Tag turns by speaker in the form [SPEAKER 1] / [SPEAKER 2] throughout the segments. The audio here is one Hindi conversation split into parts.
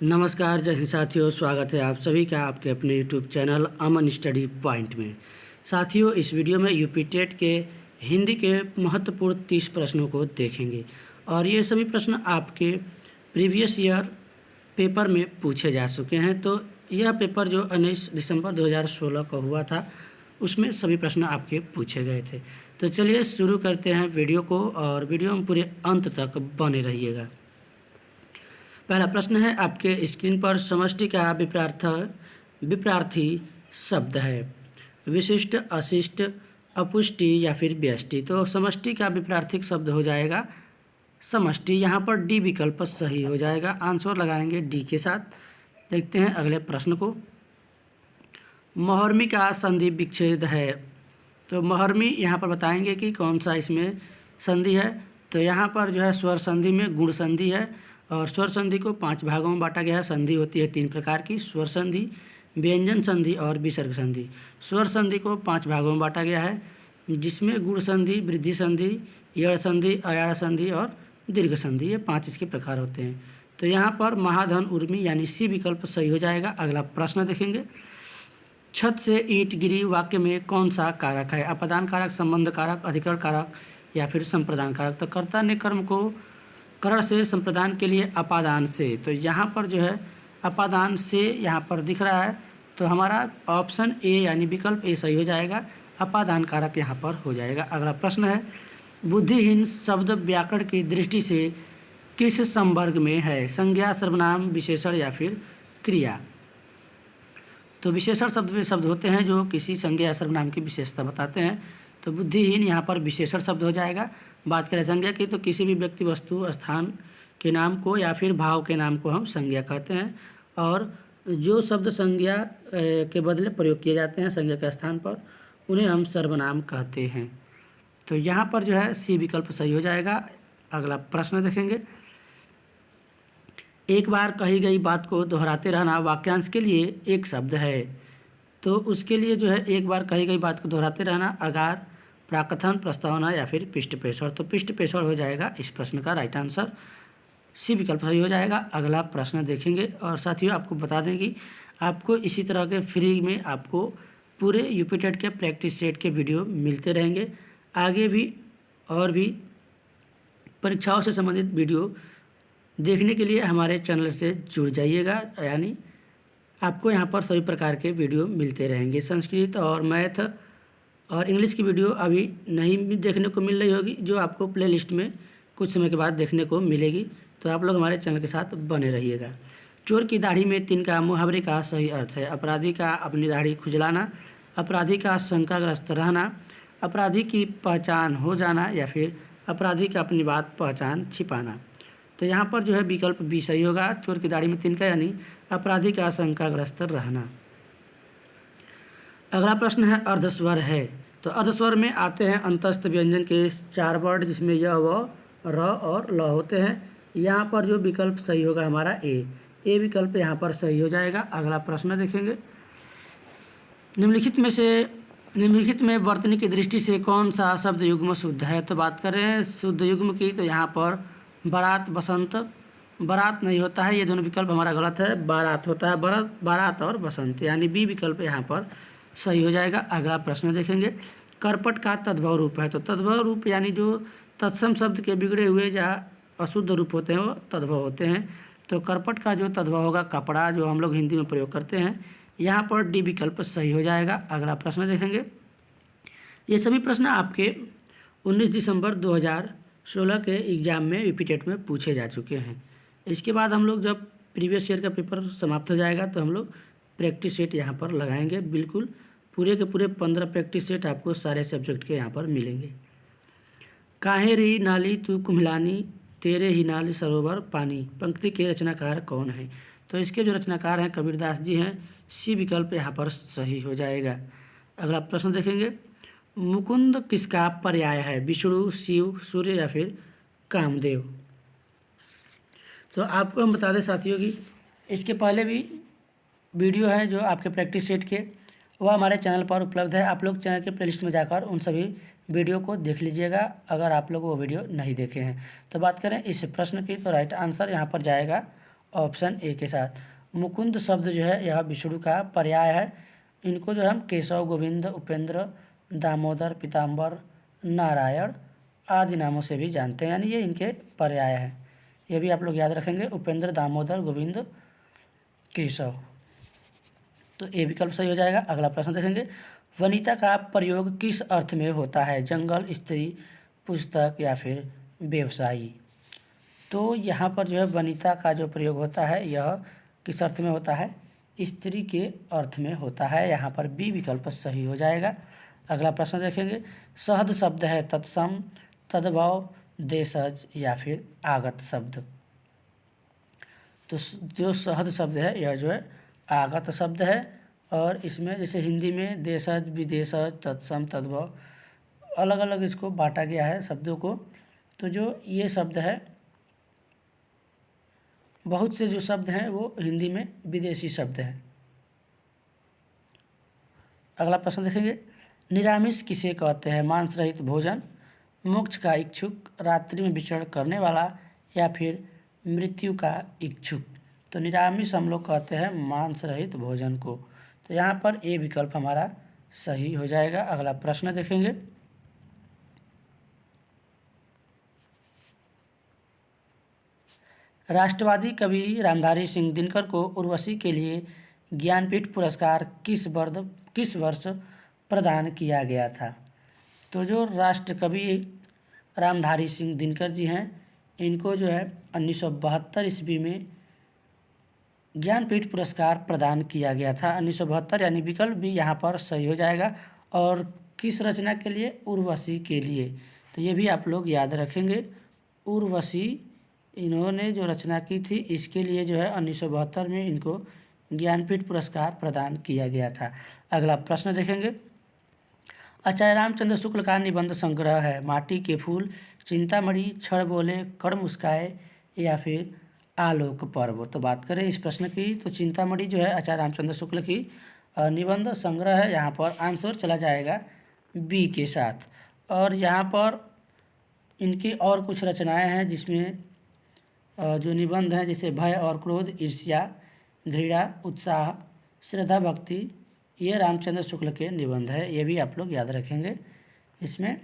[SPEAKER 1] नमस्कार जय हिंद साथियों, स्वागत है आप सभी का आपके अपने यूट्यूब चैनल अमन स्टडी पॉइंट में। साथियों, इस वीडियो में यूपी टेट के हिंदी के महत्वपूर्ण 30 प्रश्नों को देखेंगे और ये सभी प्रश्न आपके प्रीवियस ईयर पेपर में पूछे जा चुके हैं। तो यह पेपर जो 19 दिसंबर 2016 को हुआ था, उसमें सभी प्रश्न आपके पूछे गए थे। तो चलिए शुरू करते हैं वीडियो को और वीडियो में पूरे अंत तक बने रहिएगा। पहला प्रश्न है आपके स्क्रीन पर, समष्टि का विपरार्थी शब्द है। विशिष्ट, अशिष्ट, अपुष्टि या फिर व्यष्टि। तो समष्टि का विपरार्थिक शब्द हो जाएगा समष्टि। यहाँ पर डी विकल्प सही हो जाएगा। आंसर लगाएंगे डी के साथ। देखते हैं अगले प्रश्न को। महर्मी का संधि विच्छेद है। तो महर्मी यहाँ पर बताएंगे कि कौन सा इसमें संधि है। तो यहाँ पर जो है स्वर संधि में गुण संधि है और स्वर संधि को 5 भागों में बांटा गया है। संधि होती है 3 प्रकार की, स्वर संधि, व्यंजन संधि और विसर्ग संधि। स्वर संधि को 5 भागों में बांटा गया है, जिसमें गुण संधि, वृद्धि संधि, यड़ संधि, अयाड़ संधि और दीर्घ संधि, ये 5 इसके प्रकार होते हैं। तो यहाँ पर महाधन उर्मी यानी सी विकल्प सही हो जाएगा। अगला प्रश्न देखेंगे। छत से ईंट गिरी वाक्य में कौन सा कारक है? अपादान कारक, संबंध कारक, अधिकरण कारक या फिर संप्रदान कारक। तो कर्ता ने कर्म को करण से, संप्रदान के लिए अपादान से। तो यहाँ पर जो है अपादान से यहाँ पर दिख रहा है, तो हमारा ऑप्शन ए यानी विकल्प ए सही हो जाएगा। अपादान कारक यहाँ पर हो जाएगा। अगला प्रश्न है, बुद्धिहीन शब्द व्याकरण की दृष्टि से किस संवर्ग में है? संज्ञा, सर्वनाम, विशेषण या फिर क्रिया। तो विशेषण शब्द वे शब्द होते हैं जो किसी संज्ञा या सर्वनाम की विशेषता बताते हैं। तो बुद्धिहीन यहाँ पर विशेषण शब्द हो जाएगा। बात करें संज्ञा की, तो किसी भी व्यक्ति, वस्तु, स्थान के नाम को या फिर भाव के नाम को हम संज्ञा कहते हैं। और जो शब्द संज्ञा के बदले प्रयोग किए जाते हैं संज्ञा के स्थान पर, उन्हें हम सर्वनाम कहते हैं। तो यहाँ पर जो है सी विकल्प सही हो जाएगा। अगला प्रश्न देखेंगे। एक बार कही गई बात को दोहराते रहना वाक्यांश के लिए एक शब्द है। तो उसके लिए जो है एक बार कही गई बात को दोहराते रहना अगार, प्राकथन, प्रस्तावना या फिर पृष्ठ पेशर। तो पृष्ठ पेशर हो जाएगा इस प्रश्न का राइट आंसर। सी विकल्प सही हो जाएगा। अगला प्रश्न देखेंगे। और साथियों, आपको बता दें कि आपको इसी तरह के फ्री में आपको पूरे यूपी टेट के प्रैक्टिस सेट के वीडियो मिलते रहेंगे। आगे भी और भी परीक्षाओं से संबंधित वीडियो देखने के लिए हमारे चैनल से जुड़ जाइएगा, यानी आपको यहाँ पर सभी प्रकार के वीडियो मिलते रहेंगे। संस्कृत और मैथ और इंग्लिश की वीडियो अभी नहीं देखने को मिल रही होगी, जो आपको प्लेलिस्ट में कुछ समय के बाद देखने को मिलेगी। तो आप लोग हमारे चैनल के साथ बने रहिएगा। चोर की दाढ़ी में तिनका मुहावरे का सही अर्थ है। अपराधी का अपनी दाढ़ी खुजलाना, अपराधी का शंकाग्रस्त रहना, अपराधी की पहचान हो जाना या फिर अपराधी का अपनी बात पहचान छिपाना। तो यहाँ पर जो है विकल्प बी सही होगा। चोर की दाढ़ी में तिनका यानी अपराधी का शंकाग्रस्त रहना। अगला प्रश्न है अर्धस्वर है। तो अर्धस्वर में आते हैं अंतस्थ व्यंजन के 4 वर्ड, जिसमें य, व, र और ल होते हैं। यहाँ पर जो विकल्प सही होगा हमारा ए विकल्प यहाँ पर सही हो जाएगा। अगला प्रश्न देखेंगे। निम्नलिखित में वर्तनी की दृष्टि से कौन सा शब्द युग्म शुद्ध है? तो बात करें शुद्ध युग्म की, तो यहाँ पर बारात, बसंत, बारात नहीं होता है, ये दोनों विकल्प हमारा गलत है। बारात होता है, बारात और बसंत, यानी बी विकल्प यहाँ पर सही हो जाएगा। अगला प्रश्न देखेंगे। करपट का तद्भव रूप है। तो तद्भव रूप यानी जो तत्सम शब्द के बिगड़े हुए या अशुद्ध रूप होते हैं वो तद्भव होते हैं। तो करपट का जो तद्भव होगा कपड़ा, जो हम लोग हिंदी में प्रयोग करते हैं। यहाँ पर डी विकल्प सही हो जाएगा। अगला प्रश्न देखेंगे। ये सभी प्रश्न आपके 19 दिसंबर 2016 के एग्ज़ाम में यूपी टेट में पूछे जा चुके हैं। इसके बाद हम लोग जब प्रीवियस ईयर का पेपर समाप्त हो जाएगा तो हम लोग प्रैक्टिस सेट यहाँ पर लगाएंगे। बिल्कुल पूरे के पूरे 15 प्रैक्टिस सेट आपको सारे सब्जेक्ट के यहाँ पर मिलेंगे। काहे री नाली तू कुम्हलानी, तेरे ही नाली सरोवर पानी, पंक्ति के रचनाकार कौन है? तो इसके जो रचनाकार हैं कबीरदास जी हैं। सी विकल्प यहाँ पर सही हो जाएगा। अगला प्रश्न देखेंगे। मुकुंद किसका पर्याय है? विष्णु, शिव, सूर्य या फिर कामदेव। तो आपको हम बता दें साथियों कि इसके पहले भी वीडियो है जो आपके प्रैक्टिस सेट के, वह हमारे चैनल पर उपलब्ध है। आप लोग चैनल के प्लेलिस्ट में जाकर उन सभी वीडियो को देख लीजिएगा, अगर आप लोग वो वीडियो नहीं देखे हैं। तो बात करें इस प्रश्न की, तो राइट आंसर यहाँ पर जाएगा ऑप्शन ए के साथ। मुकुंद शब्द जो है यह विष्णु का पर्याय है। इनको जो हम केशव, गोविंद, उपेंद्र, दामोदर, पीताम्बर, नारायण आदि नामों से भी जानते हैं, यानी ये इनके पर्याय हैं। ये भी आप लोग याद रखेंगे, उपेंद्र, दामोदर, गोविंद, केशव। तो ए विकल्प सही हो जाएगा। अगला प्रश्न देखेंगे, वनिता का प्रयोग किस अर्थ में होता है? जंगल, स्त्री, पुस्तक या फिर व्यवसायी। तो यहाँ पर जो है वनिता का जो प्रयोग होता है यह किस अर्थ में होता है? स्त्री के अर्थ में होता है। यहाँ पर बी विकल्प सही हो जाएगा। अगला प्रश्न देखेंगे, सहद शब्द है तत्सम, तद्भव, देशज या फिर आगत शब्द। तो जो सहद शब्द है यह जो है आगत शब्द है, और इसमें जैसे हिंदी में देशज, विदेशज, तत्सम, तद्भव अलग अलग इसको बांटा गया है शब्दों को। तो जो ये शब्द है, बहुत से जो शब्द हैं वो हिंदी में विदेशी शब्द हैं। अगला प्रश्न देखेंगे, निरामिष किसे कहते हैं? मांस रहित भोजन, मोक्ष का इच्छुक, रात्रि में विचरण करने वाला या फिर मृत्यु का इच्छुक। तो निरामिष हम लोग कहते हैं मांस रहित भोजन को। तो यहाँ पर ए विकल्प हमारा सही हो जाएगा। अगला प्रश्न देखेंगे, राष्ट्रवादी कवि रामधारी सिंह दिनकर को उर्वशी के लिए ज्ञानपीठ पुरस्कार किस वर्ष प्रदान किया गया था? तो जो राष्ट्र कवि रामधारी सिंह दिनकर जी हैं, इनको जो है 1972 ईस्वी में ज्ञानपीठ पुरस्कार प्रदान किया गया था। 1972 यानी विकल्प भी यहाँ पर सही हो जाएगा। और किस रचना के लिए? उर्वशी के लिए। तो ये भी आप लोग याद रखेंगे, उर्वशी इन्होंने जो रचना की थी इसके लिए जो है 1972 में इनको ज्ञानपीठ पुरस्कार प्रदान किया गया था। अगला प्रश्न देखेंगे, आचार्य रामचंद्र शुक्ल का निबंध संग्रह है माटी के फूल, चिंतामणि, क्षण बोले, कड़ मुस्काए या फिर आलोक पर्व। तो बात करें इस प्रश्न की, तो चिंतामणि जो है आचार्य रामचंद्र शुक्ल की निबंध संग्रह है। यहाँ पर आंसर चला जाएगा बी के साथ। और यहाँ पर इनकी और कुछ रचनाएं हैं जिसमें जो निबंध हैं जैसे भय और क्रोध, ईर्ष्या, घृणा, उत्साह, श्रद्धा, भक्ति, ये रामचंद्र शुक्ल के निबंध है। ये भी आप लोग याद रखेंगे। इसमें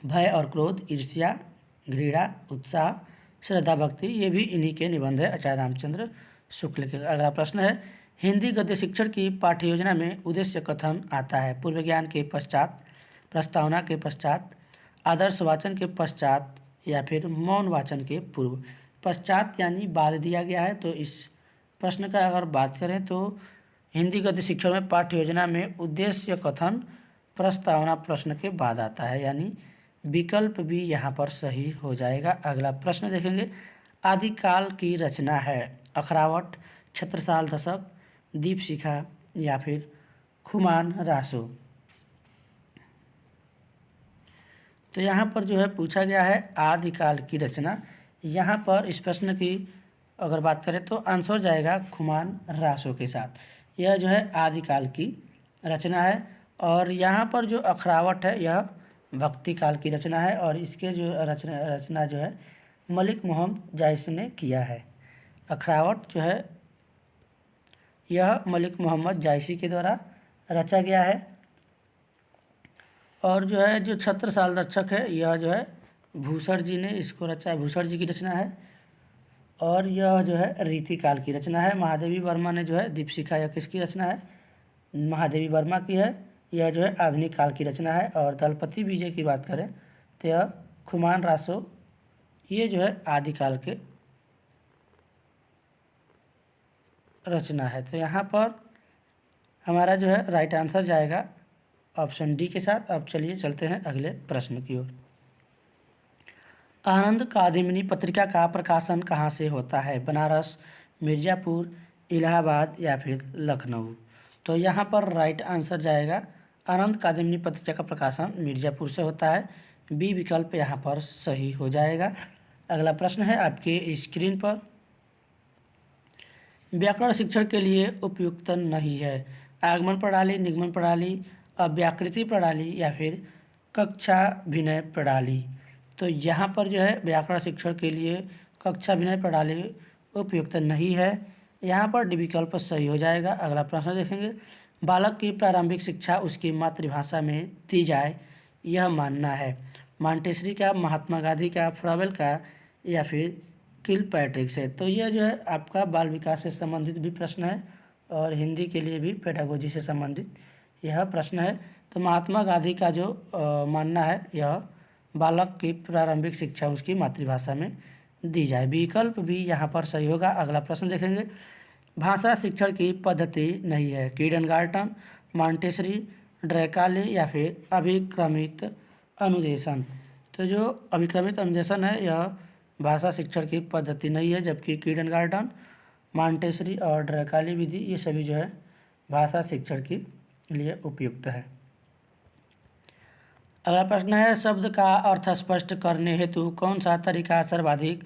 [SPEAKER 1] भय और क्रोध, ईर्ष्या, घृणा, उत्साह, श्रद्धा, भक्ति ये भी इन्हीं के निबंध है आचार्य रामचंद्र शुक्ल के। अगला प्रश्न है, हिंदी गद्य शिक्षण की पाठ्य योजना में उद्देश्य कथन आता है? पूर्व ज्ञान के पश्चात, प्रस्तावना के पश्चात, आदर्श वाचन के पश्चात या फिर मौन वाचन के पूर्व। पश्चात यानी बाद दिया गया है। तो इस प्रश्न का अगर बात करें तो हिंदी गद्य शिक्षण में पाठ्य योजना में उद्देश्य कथन प्रस्तावना प्रश्न के बाद आता है, यानी विकल्प भी यहाँ पर सही हो जाएगा। अगला प्रश्न देखेंगे, आदिकाल की रचना है अखरावट, छत्रसाल दशक, दीपशिखा या फिर खुमान रासो। तो यहाँ पर जो है पूछा गया है आदिकाल की रचना। यहाँ पर इस प्रश्न की अगर बात करें तो आंसर जाएगा खुमान रासो के साथ। यह जो है आदिकाल की रचना है। और यहाँ पर जो अखरावट है यह भक्ति काल की रचना है, और इसके जो रचना जो है मलिक मोहम्मद जायसी ने किया है। अखरावट जो है यह मलिक मोहम्मद जायसी के द्वारा रचा गया है। और जो है जो छत्रसाल दशक है यह जो है भूषण जी ने इसको रचा है, भूषण जी की रचना है। और यह जो है रीतिकाल की रचना है। महादेवी वर्मा ने जो है दीपशिखा यह किसकी रचना है? महादेवी वर्मा की है। यह जो है आधुनिक काल की रचना है। और दलपति विजय की बात करें तो यह खुमान रासो ये जो है आदिकाल के रचना है। तो यहाँ पर हमारा जो है राइट आंसर जाएगा ऑप्शन डी के साथ। अब चलिए चलते हैं अगले प्रश्न की ओर। आनंद कादिमिनी पत्रिका का प्रकाशन कहाँ से होता है? बनारस, मिर्ज़ापुर, इलाहाबाद या फिर लखनऊ। तो यहाँ पर राइट आंसर जाएगा आनंद कादिमिनी पत्रिका का प्रकाशन मिर्ज़ापुर से होता है। बी विकल्प यहाँ पर सही हो जाएगा। अगला प्रश्न है आपके स्क्रीन पर, व्याकरण शिक्षण के लिए उपयुक्त नहीं है? आगमन प्रणाली, निगमन प्रणाली, अव्याकृति प्रणाली या फिर कक्षाभिनय प्रणाली। तो यहाँ पर जो है व्याकरण शिक्षण के लिए कक्षाभिनय प्रणाली उपयुक्त नहीं है। यहाँ पर डी विकल्प सही हो जाएगा। अगला प्रश्न देखेंगे, बालक की प्रारंभिक शिक्षा उसकी मातृभाषा में दी जाए यह मानना है। मॉन्टेसरी का, महात्मा गांधी का, फ्रावेल का या फिर किलपैट्रिक से। तो यह जो है आपका बाल विकास से संबंधित भी प्रश्न है और हिंदी के लिए भी पेडागोजी से संबंधित यह प्रश्न है। तो महात्मा गांधी का जो मानना है, यह बालक की प्रारंभिक शिक्षा उसकी मातृभाषा में दी जाए। विकल्प भी यहाँ पर सही होगा। अगला प्रश्न देखेंगे, भाषा शिक्षण की पद्धति नहीं है। किंडरगार्टन, मॉन्टेसरी, ड्रैकाले या फिर अभिक्रमित अनुदेशन। तो जो अभिक्रमित अनुदेशन है यह भाषा शिक्षण की पद्धति नहीं है, जबकि किंडरगार्टन, मॉन्टेसरी और ड्रैकाले विधि ये सभी जो है भाषा शिक्षण के लिए उपयुक्त है। अगला प्रश्न है, शब्द का अर्थ स्पष्ट करने हेतु कौन सा तरीका सर्वाधिक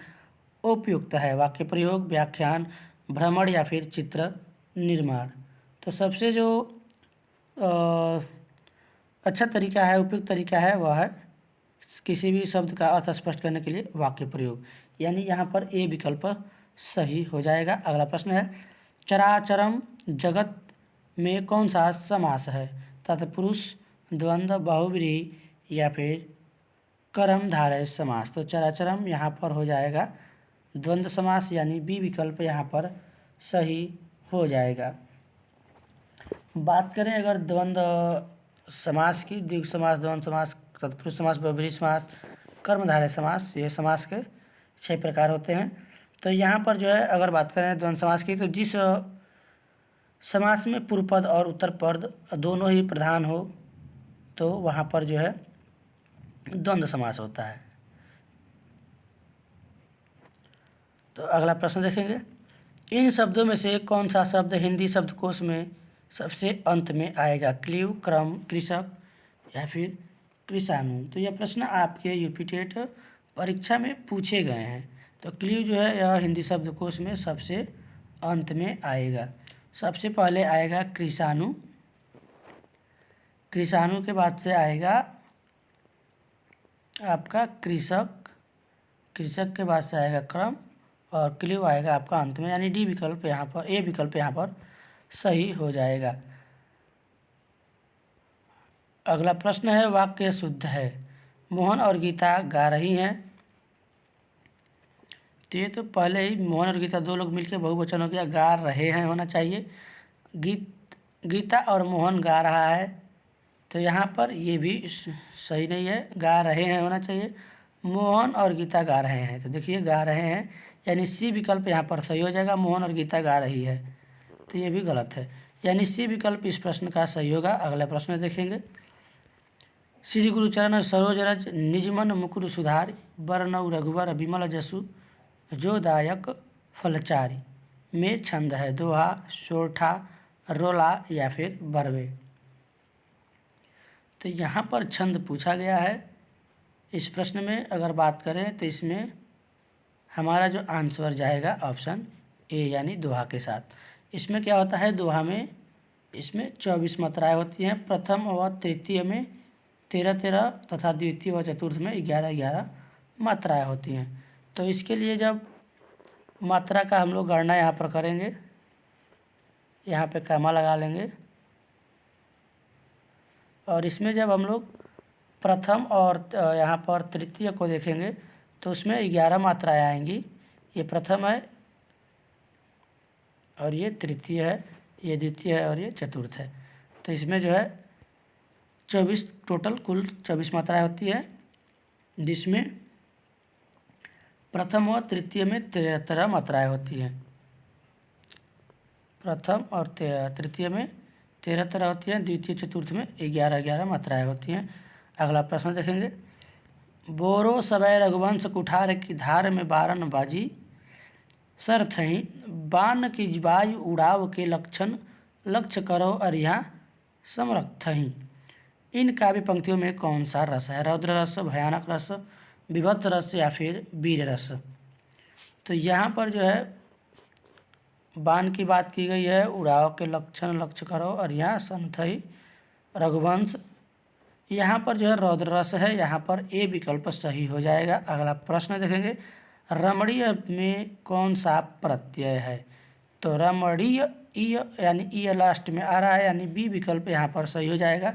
[SPEAKER 1] उपयुक्त है। वाक्य प्रयोग, व्याख्यान, भ्रमण या फिर चित्र निर्माण। तो सबसे जो अच्छा तरीका है, उपयुक्त तरीका है, वह है किसी भी शब्द का अर्थ स्पष्ट करने के लिए वाक्य प्रयोग, यानी यहाँ पर ए विकल्प सही हो जाएगा। अगला प्रश्न है, चराचरम जगत में कौन सा समास है। तत्पुरुष, द्वंद्व, बहुव्रीहि या फिर कर्मधारय समास। तो चराचरम यहाँ पर हो जाएगा द्वंद्व समास, यानी बी विकल्प यहाँ पर सही हो जाएगा। बात करें अगर द्वंद्व समास की, द्विगु समास, द्वंद्व समास, तत्पुरुष समास, बहुव्रीहि समास, कर्मधारय समास, ये समास के 6 प्रकार होते हैं। तो यहाँ पर जो है अगर बात करें द्वंद्व समास की, तो जिस समास में पूर्व पद और उत्तर पद दोनों ही प्रधान हो तो वहाँ पर जो है द्वंद्व समास होता है। तो अगला प्रश्न देखेंगे, इन शब्दों में से कौन सा शब्द हिंदी शब्दकोश में सबसे अंत में आएगा। क्लीव, क्रम, कृषक या फिर कृषाणु। तो यह प्रश्न आपके यूपी टेट परीक्षा में पूछे गए हैं। तो क्लीव जो है यह हिंदी शब्दकोश में सबसे अंत में आएगा। सबसे पहले आएगा कृषाणु, कृषाणु के बाद से आएगा आपका कृषक, कृषक के बाद से आएगा क्रम और क्लीव आएगा आपका अंत में, यानी डी विकल्प यहाँ पर, ए विकल्प यहाँ पर सही हो जाएगा। अगला प्रश्न है, वाक्य शुद्ध है। मोहन और गीता गा रही हैं। तो ये तो पहले ही मोहन और गीता 2 लोग मिलकर बहुवचन हो गया, गा रहे हैं होना चाहिए। गीता और मोहन गा रहा है, तो यहाँ पर ये भी सही नहीं है, गा रहे हैं होना चाहिए। मोहन और गीता गा रहे हैं, तो देखिए गा रहे हैं, यानी सी विकल्प यहाँ पर सही हो जाएगा। मोहन और गीता गा रही है, तो ये भी गलत है, यानी सी विकल्प इस प्रश्न का सही होगा। अगला प्रश्न देखेंगे, श्री गुरुचरण सरोज रज निजमन मुकुर सुधार बरनऊ रघुवर विमल जसु जो दायक फलचारी में छंद है दोहा, सोरठा, रोला या फिर बरवे। तो यहाँ पर छंद पूछा गया है इस प्रश्न में। अगर बात करें तो इसमें हमारा जो आंसर जाएगा ऑप्शन ए, यानी दोहा के साथ। इसमें क्या होता है, दोहा में इसमें 24 मात्राएं होती हैं। प्रथम व तृतीय में 13-13 तथा द्वितीय व चतुर्थ में 11-11 मात्राएं होती हैं। तो इसके लिए जब मात्रा का हम लोग गणना यहाँ पर करेंगे, यहाँ पे कॉमा लगा लेंगे और इसमें जब हम लोग प्रथम और यहाँ पर तृतीय को देखेंगे तो उसमें 11 मात्राएं आएंगी। ये प्रथम है और ये तृतीय है, ये द्वितीय है और ये चतुर्थ है। तो इसमें जो है 24 टोटल कुल 24 मात्राएं होती है, जिसमें प्रथम और तृतीय में 13 मात्राएं होती हैं। प्रथम और तृतीय में 13 होती हैं, द्वितीय चतुर्थ में 11-11 मात्राएं होती हैं। अगला प्रश्न देखेंगे, बोरो सवै रघुवंश कुठार की धार में बारन बाजी सरथहीं बाण की वायु उड़ाव के लक्षण लक्ष्य करो अरिहा समरथहीं। इन काव्य पंक्तियों में कौन सा रस है। रौद्र रस, भयानक रस, विभत्स रस या फिर वीर रस। तो यहाँ पर जो है बाण की बात की गई है, उड़ाव के लक्षण लक्ष्य करो और यहाँ संथई रघुवंश, यहाँ पर जो है रौद्र रस है, यहाँ पर ए विकल्प सही हो जाएगा। अगला प्रश्न देखेंगे, रमणीय में कौन सा प्रत्यय है? तो रमणीय ईय यानी ईय लास्ट में आ रहा है, यानी बी विकल्प यहाँ पर सही हो जाएगा।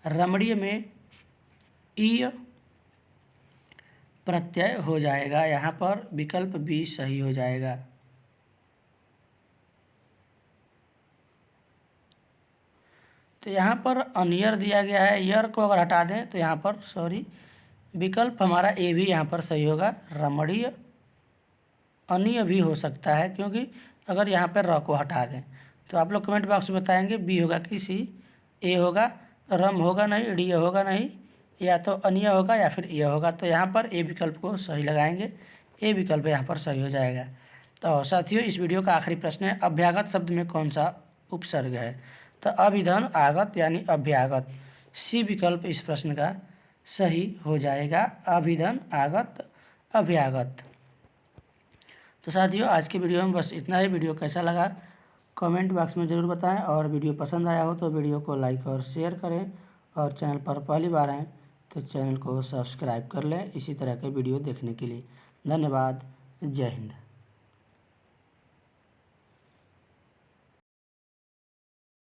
[SPEAKER 1] रमणीय में ईय प्रत्यय हो जाएगा, यहाँ पर विकल्प बी सही हो जाएगा। तो यहाँ पर अनियर दिया गया है, यर को अगर हटा दें तो यहाँ पर विकल्प हमारा ए भी यहाँ पर सही होगा। रमणीय अनीय भी हो सकता है, क्योंकि अगर यहाँ पर र को हटा दें तो आप लोग कमेंट बॉक्स में बताएंगे बी होगा कि सी। ए होगा, रम होगा नहीं, डी होगा नहीं, या तो अनीय होगा या फिर ए होगा। तो यहाँ पर ए विकल्प को सही लगाएंगे, ए विकल्प यहाँ पर सही हो जाएगा। तो साथियों, इस वीडियो का आखिरी प्रश्न है, अभ्यागत शब्द में कौन सा उपसर्ग है? तो अभिधन आगत यानी अभ्यागत, सी विकल्प इस प्रश्न का सही हो जाएगा। अभिधन आगत अभ्यागत। तो साथियों, आज के वीडियो में बस इतना ही। वीडियो कैसा लगा कमेंट बॉक्स में ज़रूर बताएं, और वीडियो पसंद आया हो तो वीडियो को लाइक और शेयर करें, और चैनल पर पहली बार आएँ तो चैनल को सब्सक्राइब कर लें इसी तरह के वीडियो देखने के लिए। धन्यवाद। जय हिंद।